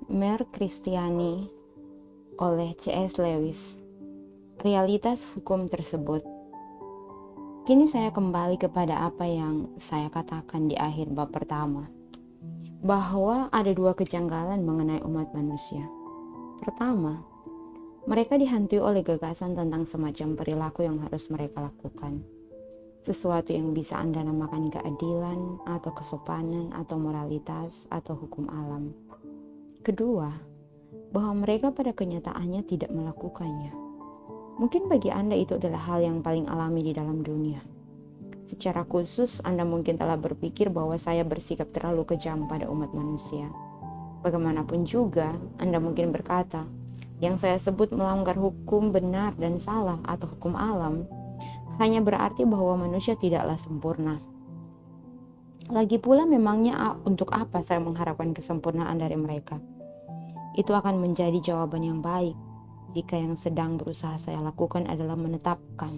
Mer Christiani oleh C.S. Lewis. Realitas hukum tersebut. Kini saya kembali kepada apa yang saya katakan di akhir bab pertama, bahwa ada dua kejanggalan mengenai umat manusia. Pertama, mereka dihantui oleh gagasan tentang semacam perilaku yang harus mereka lakukan. Sesuatu yang bisa Anda namakan keadilan, atau kesopanan, atau moralitas, atau hukum alam. Kedua, bahwa mereka pada kenyataannya tidak melakukannya. Mungkin bagi Anda itu adalah hal yang paling alami di dalam dunia. Secara khusus, Anda mungkin telah berpikir bahwa saya bersikap terlalu kejam pada umat manusia. Bagaimanapun juga, Anda mungkin berkata, yang saya sebut melanggar hukum benar dan salah atau hukum alam, hanya berarti bahwa manusia tidaklah sempurna. Lagi pula memangnya untuk apa saya mengharapkan kesempurnaan dari mereka? Itu akan menjadi jawaban yang baik jika yang sedang berusaha saya lakukan adalah menetapkan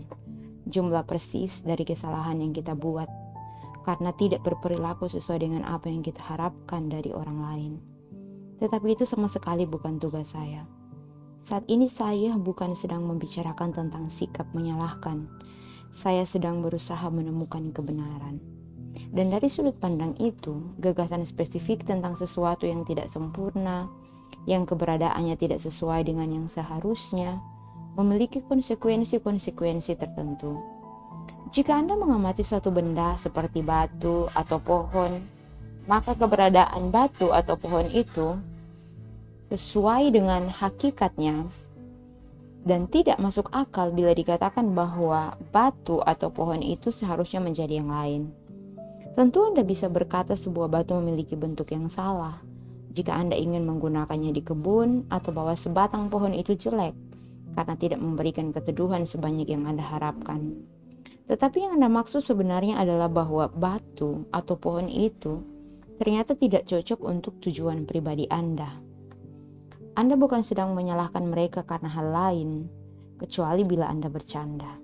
jumlah persis dari kesalahan yang kita buat karena tidak berperilaku sesuai dengan apa yang kita harapkan dari orang lain. Tetapi itu sama sekali bukan tugas saya. Saat ini saya bukan sedang membicarakan tentang sikap menyalahkan. Saya sedang berusaha menemukan kebenaran. Dan dari sudut pandang itu, gagasan spesifik tentang sesuatu yang tidak sempurna, yang keberadaannya tidak sesuai dengan yang seharusnya, memiliki konsekuensi-konsekuensi tertentu. Jika Anda mengamati suatu benda seperti batu atau pohon, maka keberadaan batu atau pohon itu sesuai dengan hakikatnya dan tidak masuk akal bila dikatakan bahwa batu atau pohon itu seharusnya menjadi yang lain. Tentu Anda bisa berkata sebuah batu memiliki bentuk yang salah jika Anda ingin menggunakannya di kebun, atau bahwa sebatang pohon itu jelek karena tidak memberikan keteduhan sebanyak yang Anda harapkan. Tetapi yang Anda maksud sebenarnya adalah bahwa batu atau pohon itu ternyata tidak cocok untuk tujuan pribadi Anda. Anda bukan sedang menyalahkan mereka karena hal lain, kecuali bila Anda bercanda.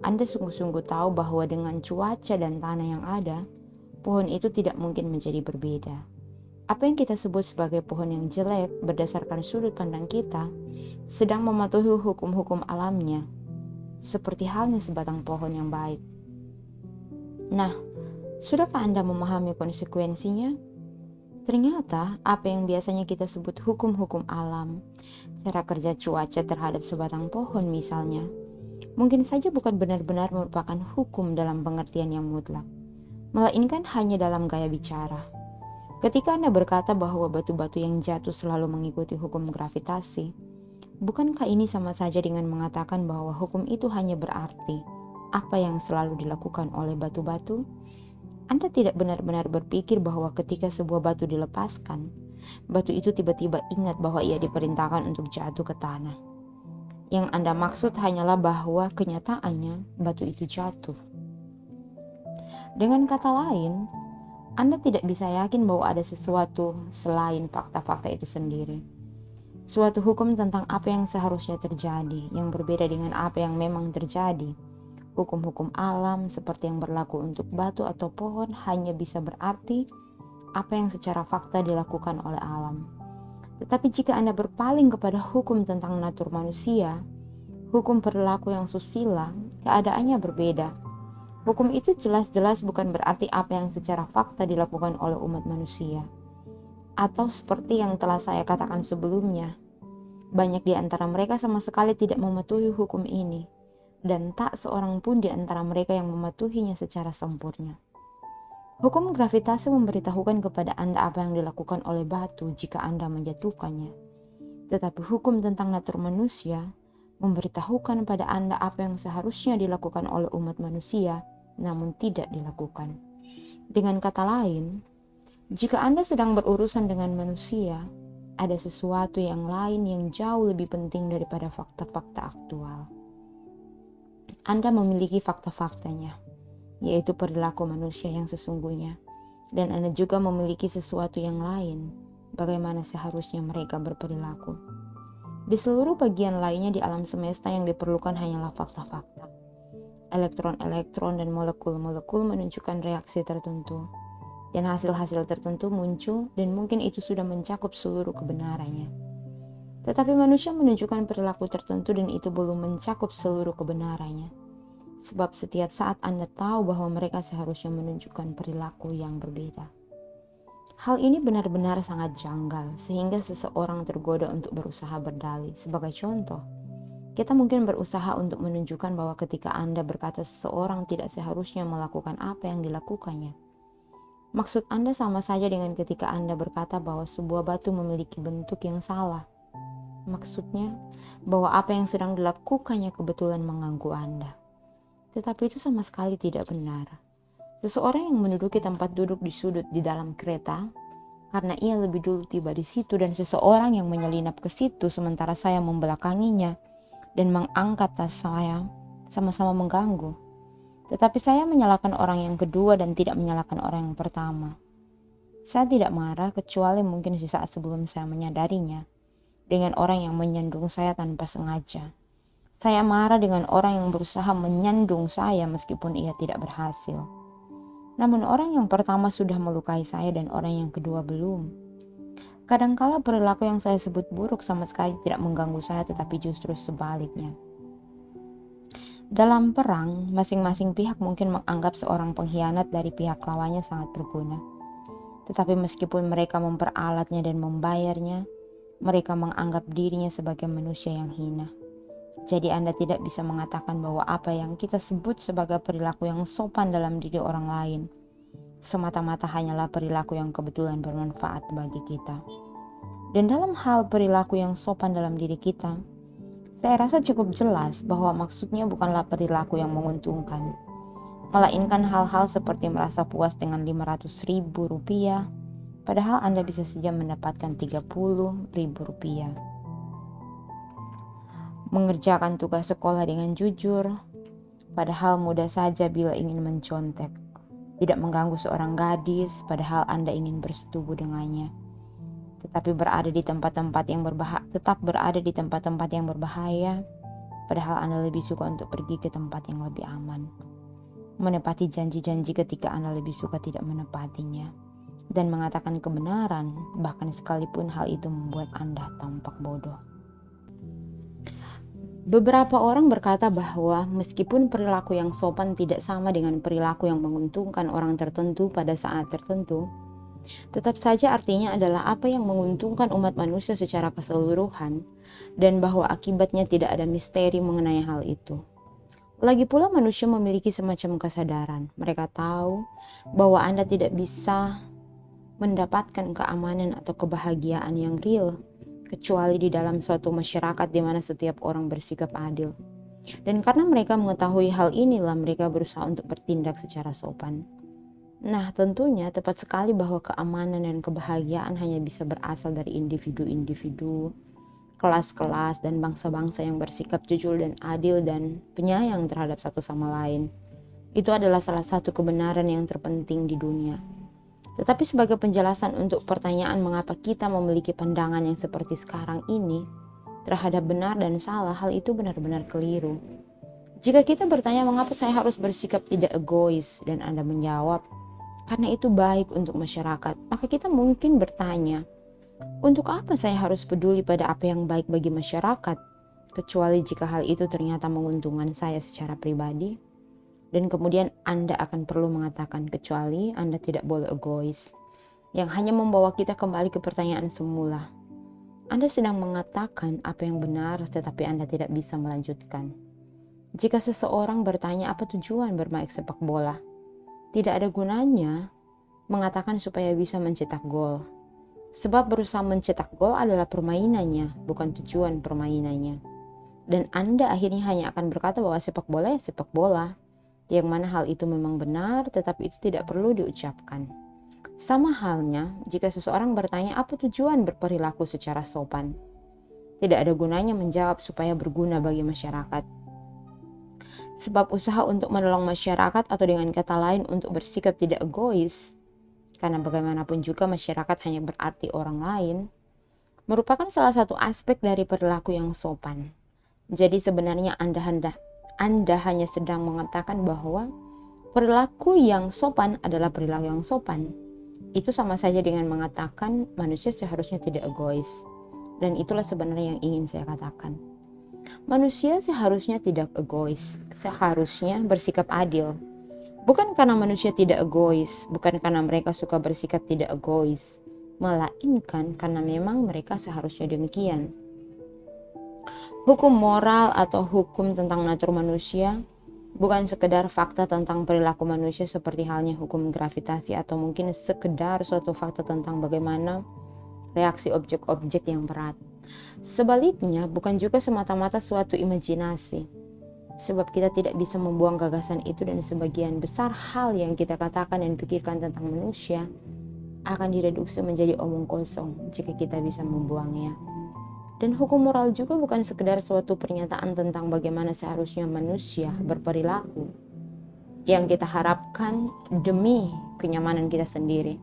Anda sungguh-sungguh tahu bahwa dengan cuaca dan tanah yang ada, pohon itu tidak mungkin menjadi berbeda. Apa yang kita sebut sebagai pohon yang jelek berdasarkan sudut pandang kita sedang mematuhi hukum-hukum alamnya, seperti halnya sebatang pohon yang baik. Nah, sudahkah Anda memahami konsekuensinya? Ternyata apa yang biasanya kita sebut hukum-hukum alam, cara kerja cuaca terhadap sebatang pohon misalnya, mungkin saja bukan benar-benar merupakan hukum dalam pengertian yang mutlak, melainkan hanya dalam gaya bicara. Ketika Anda berkata bahwa batu-batu yang jatuh selalu mengikuti hukum gravitasi, bukankah ini sama saja dengan mengatakan bahwa hukum itu hanya berarti apa yang selalu dilakukan oleh batu-batu? Anda tidak benar-benar berpikir bahwa ketika sebuah batu dilepaskan, batu itu tiba-tiba ingat bahwa ia diperintahkan untuk jatuh ke tanah. Yang Anda maksud hanyalah bahwa kenyataannya batu itu jatuh. Dengan kata lain, Anda tidak bisa yakin bahwa ada sesuatu selain fakta-fakta itu sendiri. Suatu hukum tentang apa yang seharusnya terjadi, yang berbeda dengan apa yang memang terjadi. Hukum-hukum alam seperti yang berlaku untuk batu atau pohon hanya bisa berarti apa yang secara fakta dilakukan oleh alam. Tetapi jika Anda berpaling kepada hukum tentang natur manusia, hukum perilaku yang susila, keadaannya berbeda. Hukum itu jelas-jelas bukan berarti apa yang secara fakta dilakukan oleh umat manusia. Atau seperti yang telah saya katakan sebelumnya, banyak di antara mereka sama sekali tidak mematuhi hukum ini, dan tak seorang pun di antara mereka yang mematuhinya secara sempurna. Hukum gravitasi memberitahukan kepada Anda apa yang dilakukan oleh batu jika Anda menjatuhkannya. Tetapi hukum tentang natur manusia memberitahukan pada Anda apa yang seharusnya dilakukan oleh umat manusia, namun tidak dilakukan. Dengan kata lain, jika Anda sedang berurusan dengan manusia, ada sesuatu yang lain yang jauh lebih penting daripada fakta-fakta aktual. Anda memiliki fakta-faktanya, yaitu perilaku manusia yang sesungguhnya, dan Anda juga memiliki sesuatu yang lain, bagaimana seharusnya mereka berperilaku. Di seluruh bagian lainnya di alam semesta yang diperlukan hanyalah fakta-fakta. Elektron-elektron dan molekul-molekul menunjukkan reaksi tertentu. dan hasil-hasil tertentu muncul dan mungkin itu sudah mencakup seluruh kebenarannya. Tetapi manusia menunjukkan perilaku tertentu dan itu belum mencakup seluruh kebenarannya. Sebab setiap saat Anda tahu bahwa mereka seharusnya menunjukkan perilaku yang berbeda. Hal ini benar-benar sangat janggal sehingga seseorang tergoda untuk berusaha berdalih. Sebagai contoh, kita mungkin berusaha untuk menunjukkan bahwa ketika Anda berkata seseorang tidak seharusnya melakukan apa yang dilakukannya, maksud Anda sama saja dengan ketika Anda berkata bahwa sebuah batu memiliki bentuk yang salah. Maksudnya bahwa apa yang sedang dilakukannya kebetulan mengganggu Anda. Tetapi itu sama sekali tidak benar. Seseorang yang menduduki tempat duduk di sudut di dalam kereta, karena ia lebih dulu tiba di situ, dan seseorang yang menyelinap ke situ sementara saya membelakanginya dan mengangkat tas saya, sama-sama mengganggu. Tetapi saya menyalahkan orang yang kedua dan tidak menyalahkan orang yang pertama. Saya tidak marah kecuali mungkin sesaat sebelum saya menyadarinya, dengan orang yang menyandung saya tanpa sengaja. Saya marah dengan orang yang berusaha menyandung saya meskipun ia tidak berhasil. Namun orang yang pertama sudah melukai saya dan orang yang kedua belum. Kadangkala perilaku yang saya sebut buruk sama sekali tidak mengganggu saya, tetapi justru sebaliknya. Dalam perang, masing-masing pihak mungkin menganggap seorang pengkhianat dari pihak lawannya sangat berguna. Tetapi meskipun mereka memperalatnya dan membayarnya, mereka menganggap dirinya sebagai manusia yang hina. Jadi Anda tidak bisa mengatakan bahwa apa yang kita sebut sebagai perilaku yang sopan dalam diri orang lain semata-mata hanyalah perilaku yang kebetulan bermanfaat bagi kita. Dan dalam hal perilaku yang sopan dalam diri kita, saya rasa cukup jelas bahwa maksudnya bukanlah perilaku yang menguntungkan, melainkan hal-hal seperti merasa puas dengan Rp500.000, padahal Anda bisa saja mendapatkan Rp30.000. Mengerjakan tugas sekolah dengan jujur, padahal mudah saja bila ingin mencontek. Tidak mengganggu seorang gadis, padahal Anda ingin bersetubuh dengannya. Tetap berada di tempat-tempat yang berbahaya, padahal Anda lebih suka untuk pergi ke tempat yang lebih aman. Menepati janji-janji ketika Anda lebih suka tidak menepatinya. Dan mengatakan kebenaran, bahkan sekalipun hal itu membuat Anda tampak bodoh. Beberapa orang berkata bahwa meskipun perilaku yang sopan tidak sama dengan perilaku yang menguntungkan orang tertentu pada saat tertentu, tetap saja artinya adalah apa yang menguntungkan umat manusia secara keseluruhan, dan bahwa akibatnya tidak ada misteri mengenai hal itu. Lagi pula manusia memiliki semacam kesadaran. Mereka tahu bahwa Anda tidak bisa mendapatkan keamanan atau kebahagiaan yang real kecuali di dalam suatu masyarakat di mana setiap orang bersikap adil. Dan karena mereka mengetahui hal inilah mereka berusaha untuk bertindak secara sopan. Nah, tentunya tepat sekali bahwa keamanan dan kebahagiaan hanya bisa berasal dari individu-individu, kelas-kelas, dan bangsa-bangsa yang bersikap jujur dan adil dan penyayang terhadap satu sama lain. Itu adalah salah satu kebenaran yang terpenting di dunia. Tetapi sebagai penjelasan untuk pertanyaan mengapa kita memiliki pandangan yang seperti sekarang ini terhadap benar dan salah, hal itu benar-benar keliru. Jika kita bertanya mengapa saya harus bersikap tidak egois dan Anda menjawab, karena itu baik untuk masyarakat, maka kita mungkin bertanya, untuk apa saya harus peduli pada apa yang baik bagi masyarakat, kecuali jika hal itu ternyata menguntungkan saya secara pribadi? Dan kemudian Anda akan perlu mengatakan kecuali Anda tidak boleh egois, yang hanya membawa kita kembali ke pertanyaan semula. Anda sedang mengatakan apa yang benar tetapi Anda tidak bisa melanjutkan. Jika seseorang bertanya apa tujuan bermain sepak bola, tidak ada gunanya mengatakan supaya bisa mencetak gol. Sebab berusaha mencetak gol adalah permainannya, bukan tujuan permainannya. Dan Anda akhirnya hanya akan berkata bahwa sepak bola ya sepak bola, yang mana hal itu memang benar tetapi itu tidak perlu diucapkan. Sama halnya jika seseorang bertanya apa tujuan berperilaku secara sopan. Tidak ada gunanya menjawab supaya berguna bagi masyarakat. Sebab usaha untuk menolong masyarakat atau dengan kata lain untuk bersikap tidak egois, karena bagaimanapun juga masyarakat hanya berarti orang lain, merupakan salah satu aspek dari perilaku yang sopan. Jadi sebenarnya Anda hanya sedang mengatakan bahwa perilaku yang sopan adalah perilaku yang sopan. Itu sama saja dengan mengatakan manusia seharusnya tidak egois. Dan itulah sebenarnya yang ingin saya katakan. Manusia seharusnya tidak egois, seharusnya bersikap adil. Bukan karena manusia tidak egois, bukan karena mereka suka bersikap tidak egois, melainkan karena memang mereka seharusnya demikian. Hukum moral atau hukum tentang natur manusia bukan sekedar fakta tentang perilaku manusia seperti halnya hukum gravitasi atau mungkin sekedar suatu fakta tentang bagaimana reaksi objek-objek yang berat. Sebaliknya, bukan juga semata-mata suatu imajinasi. Sebab kita tidak bisa membuang gagasan itu dan sebagian besar hal yang kita katakan dan pikirkan tentang manusia akan direduksi menjadi omong kosong jika kita bisa membuangnya. Dan hukum moral juga bukan sekedar suatu pernyataan tentang bagaimana seharusnya manusia berperilaku yang kita harapkan demi kenyamanan kita sendiri.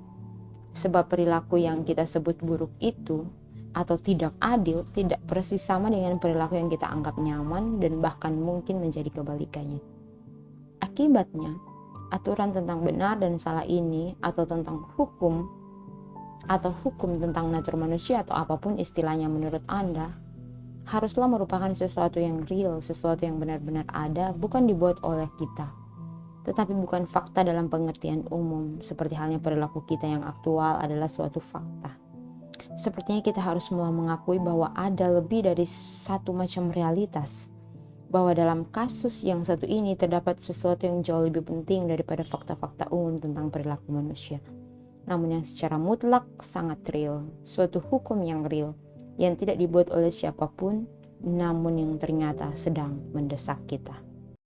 Sebab perilaku yang kita sebut buruk itu atau tidak adil tidak persis sama dengan perilaku yang kita anggap nyaman dan bahkan mungkin menjadi kebalikannya. Akibatnya, aturan tentang benar dan salah ini atau tentang hukum tentang natur manusia atau apapun istilahnya menurut Anda, haruslah merupakan sesuatu yang real, sesuatu yang benar-benar ada, bukan dibuat oleh kita. Tetapi bukan fakta dalam pengertian umum, seperti halnya perilaku kita yang aktual adalah suatu fakta. Sepertinya kita harus mulai mengakui bahwa ada lebih dari satu macam realitas, bahwa dalam kasus yang satu ini terdapat sesuatu yang jauh lebih penting daripada fakta-fakta umum tentang perilaku manusia. Namun yang secara mutlak sangat real, suatu hukum yang real, yang tidak dibuat oleh siapapun, namun yang ternyata sedang mendesak kita.